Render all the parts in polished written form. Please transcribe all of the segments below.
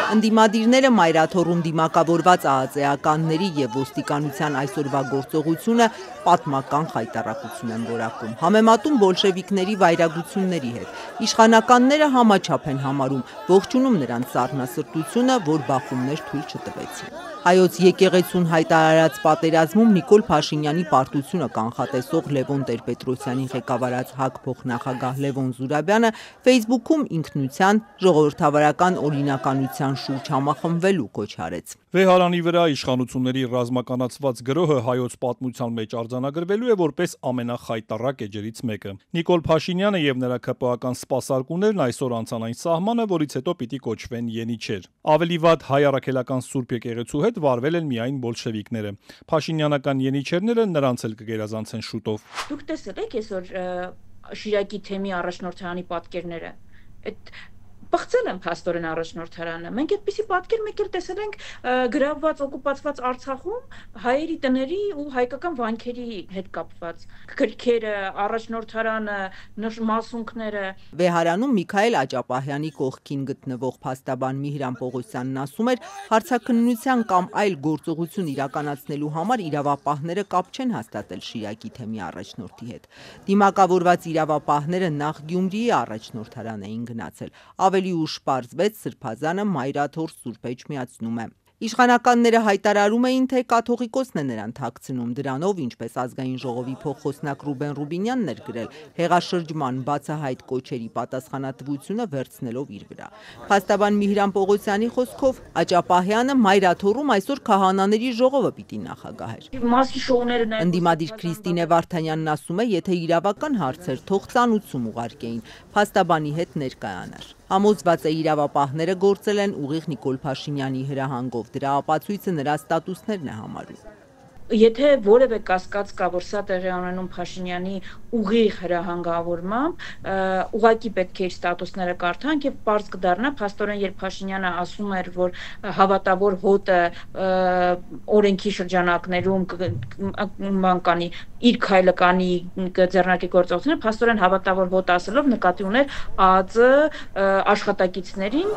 Ընդդիմադիրները մայրաթոռում դիմակավորված ԱԱԾ-ականների և ոստիկանության այսօրվա գործողությունը պատմական խայտառակություն են որակում, համեմատում բոլշևիկների վայրագությունների հետ։ Իշխանականները համաչափ են համարում, ողջունում նրանց սառնասրտությունը, որ բախումներ թույլ չտվեցին։ Հայոց եկեղեցուն հայտարարած պատերազմում Նիկոլ Փաշինյանի պարտությունը կանխատեսող Լևոն Տեր-Պետրոսյանի ղեկավարած ՀԱԿ փոխնախագահ Լևոն Զուրաբյանը Facebook-ում ինքնության, ժողովրդավարական օրինականության շուրջ համախմբվելու կոչ արեց։ Վեհարանի վրա իշխանությունների ռազմականացված գրոհը հայոց պատմության մեջ արձանագրվելու է որպես ամենախայտառակ էջերից մեկը։ Նիկոլ Փաշինյանը եւ նրա ԿՊԱ-ական սպասարկուներն այսօր անցան այն սահմանը, որից հետո պիտի կոչվեն Ենիչեր։ Ավելի վատ հայ առաքելական Սուրբ եկեղեցու հետ վարվել են միայն բոլշևիկները։ Փաշինյանական Ենիչերները նրանց էլ կգերազանցեն շուտով։ Դուք տեսել եք այսօր Շիրակի թեմի առաջնորդարանի պատկերները։ Այդ բացել են փաստորեն առաջնորդարանը։ Մենք այդպիսի պատկեր մեկ էլ տեսել ենք գրավված օկուպացված Արցախում հայերի տների ու հայկական վանքերի հետ կապված։ Գրքերը, առաջնորդարանը, մասունքները։ Վեհարանում Միքայել Աճապահյանի կողքին գտնվող փաստաբան Միհրան Պողոսյանն ասում էր, հարցաքննության կամ այլ գործողություն իրականացնելու համար իրավապահները կապ չեն հաստատել Շիրակի թեմի առաջնորդի հետ։ Դիմակավորված իրավապահները նախ Գյումրիի առաջնորդարան էին գնացել։ Ավելի ուշ պարզվեց Սրբազանը մայրաթոռ Սուրբ Էջմիածնում է։ Իշխանականները հայտարարում էին, թե կաթողիկոսն է նրան թաքցնում, դրանով, ինչպես ազգային ժողովի փոխխոսնակ Ռուբեն Ռուբինյանն էր գրել, հեղաշրջման բացահայտ կոչերի պատասխանատվությունը վերցնելով իր վրա։ Փաստաբան Միհրան Պողոսյանի խոսքով Աճապահյանը մայրաթոռում այսօր քահանաների ժողովը պիտի նախագահեր։ Ընդդիմադիր Քրիստինե Վարդանյանն ասում է, եթե իրավական հարցեր թող ծանուցում ուղարկեին, փաստաբանի հետ ներկայանար։ Համոզված է իրավապահները գործել են ուղիղ Նիկոլ Փաշինյանի հրահանգով, դրա ապացույցը նրա ստատուսներն է համարում։ Եթե որևէ կասկած կա, որ սա տեղի ունենում Փաշինյանի ուղիղ հրահանգավորմամբ, ուղղակի պետք է իր ստատուսները կարդանք եւ պարզ կդառնա, փաստորեն երբ Փաշինյանը ասում էր, որ հավատավոր հոտը օրենքի շրջանակներում կանի իր քայլը կանի ձեռնարկի գործողությունները, փաստորեն հավատավոր հոտ ասելով նկատի ուներ ԱԱԾ աշխատակիցներին։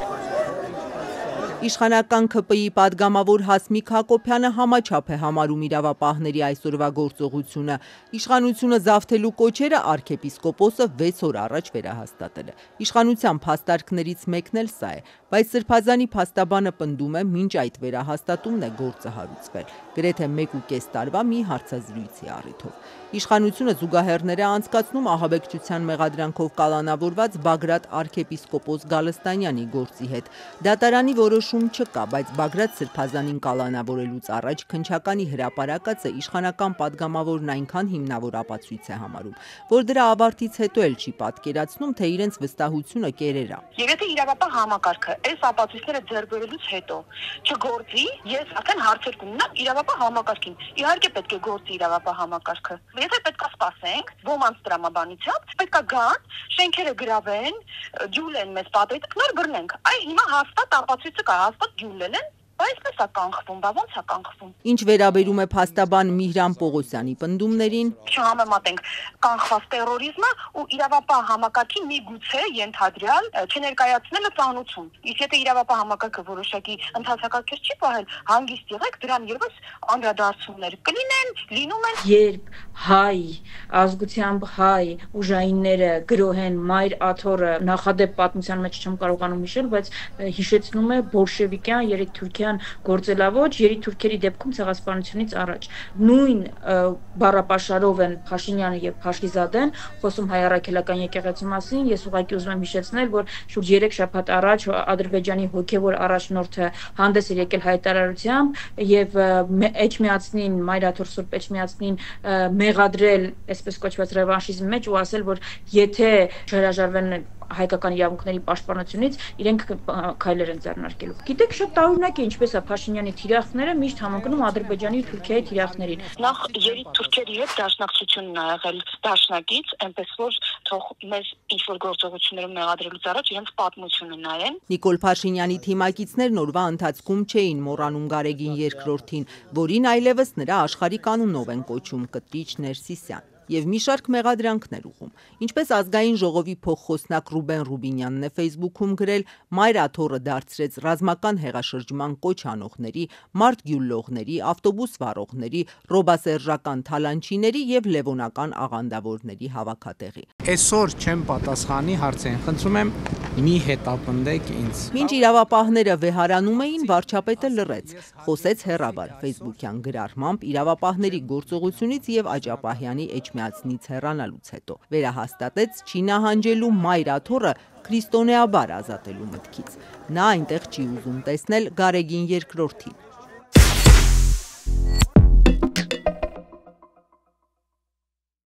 Իշխանական ՔՊ-ի պատգամավոր Հասմիկ Հակոբյանը համաչափ է համարում իրավապահների այսօրվա գործողությունը։ Իշխանությունը զավթելու կոչերը arczepiskopos-ը 6 օր առաջ վերահաստատել է։ Իշխանության փաստարկներից մեկն էլ սա է, բայց Սրբազանի փաստաբանը պնդում է, մինչ այդ վերահաստատումն է գործը հարուցվել, գրեթե 1.5 տարվա մի հարցազրույցի առիթով։ Իշխանությունը զուգահեռներ է անցկացնում ահաբեկչության մեղադրանքով կալանավորված Բագրատ arczepiskopos Գալստանյանի գործի հետ։ Դատարանի որոշում չկա, բայց Բագրատ Սրբազանին կալանավորելուց առաջ քննչականի հրապարակածը իշխանական պատգամավորն այնքան հիմնավոր ապացույց է համարում, որ դրա ավարտից հետո էլ չի պատկերացնում, թե իրենց վստահությունը կերերա։ Եվ եթե իրավապահ համակարգը այս ապացույցները ձեռք բերելուց հետո չգործի, ես արդեն հարցեր կունենամ իրավապահ համակարգին։ Իհարկե պետք է գործի իրավապահ համակարգը։ Եթե պետք է սպասենք ոմանց տրամաբանությամբ, պետք է գան, շենքերը գրավեն, ջուլեն մեզ պատերից, նոր բռնենք։ Այ հիմա հաստատ ապացույցը կա, հաստատ ջուլել են, այսպես է կանխվում, բա ոնց է կանխվում։ Ինչ վերաբերում է փաստաբան Միհրան Պողոսյանի պնդումներին, չհամեմատենք կանխված տերորիզմը ու իրավապահ համակարգի միգուցե ենթադրյալ չներկայացնելը ծանուցում։ Իսկ եթե իրավապահ համակարգը որոշակի ընդհանրակարգեր չի պահել, հանգիստ եղեք, դրան երբս անդրադարձումներ կլինեն, լինում են։ Երբ հայ ազգությամբ հայ ուժայինները գրոհեն մայր աթոռը, նախադեպ պատմության մեջ չեմ կարողանում հիշել, բայց հիշեցնում է բոլշևիկյան երիտթուրքյան գործելավոճ երիտթուրքերի դեպքում ցեղասպանությունից առաջ։ Նույն բառապաշարով են Փաշինյանը եւ Փաշիզադեն խոսում հայ առաքելական եկեղեցու մասին։ Ես ուղղակի ուզում եմ հիշեցնել, որ շուրջ 3 շաբաթ առաջ Ադրբեջանի հոգեվոր առաջնորդը հանդես էր եկել հայտարարությամբ եւ Էջմիածնին, մայրաթոռ Սուրբ Էջմիածնին մեղադրել այսպես կոչված ռևանշիզմի մեջ ու ասել, որ եթե չհրաժարվեն հայկական իրավունքների պաշտպանությունից իրենք քայլեր են ձեռնարկելու։ Գիտեք, շատ տարօրինակ է ինչպես է Փաշինյանի թիրախները միշտ համընկնում Ադրբեջանի ու Թուրքիայի թիրախներին։ Նախ երիտթուրքերի հետ դաշնակցությունն ա եղել դաշնակից, այնպես որ թող մեզ ինչ որ գործողություններում մեղադրելուց առաջ իրենց պատմությունը նայեն։ Նիկոլ Փաշինյանի թիմակիցներն օրվա ընթացքում չէին մոռանում Գարեգին II-ին, որին այլևս նրա աշխարհիկ անունով են կոչում Կտրիչ Ներսիսյան։ եւ մի շարք մեղադրանքներ ուղղում։ Ինչպես ազգային ժողովի փոխխոսնակ Ռուբեն Ռուբինյանն է Facebook-ում գրել, Մայր աթոռը դարձրեց ռազմական հեղաշրջման կոչ անողների, մարդ գյուլլողների, ավտոբուս վարողների, ռոբասերժական թալանչիների եւ լևոնական աղանդավորների հավաքատեղի։ Այսօր չեմ պատասխանի հարցին, խնդրում եմ մի հետապնդեք ինձ։ Մինչ իրավապահները վեհարանում էին, վարչապետը լռեց, խոսեց հեռավար Facebook-յան գրառմամբ իրավապահների գործողությունից եւ Աջապահյանի էջմիածնից հեռանալուց հետո։ Վերահաստատեց չի նահանջելու Մայր աթոռը քրիստոնեաբար ազատելու մտքից։ Նա այնտեղ չի ուզում տեսնել Գարեգին II-ին։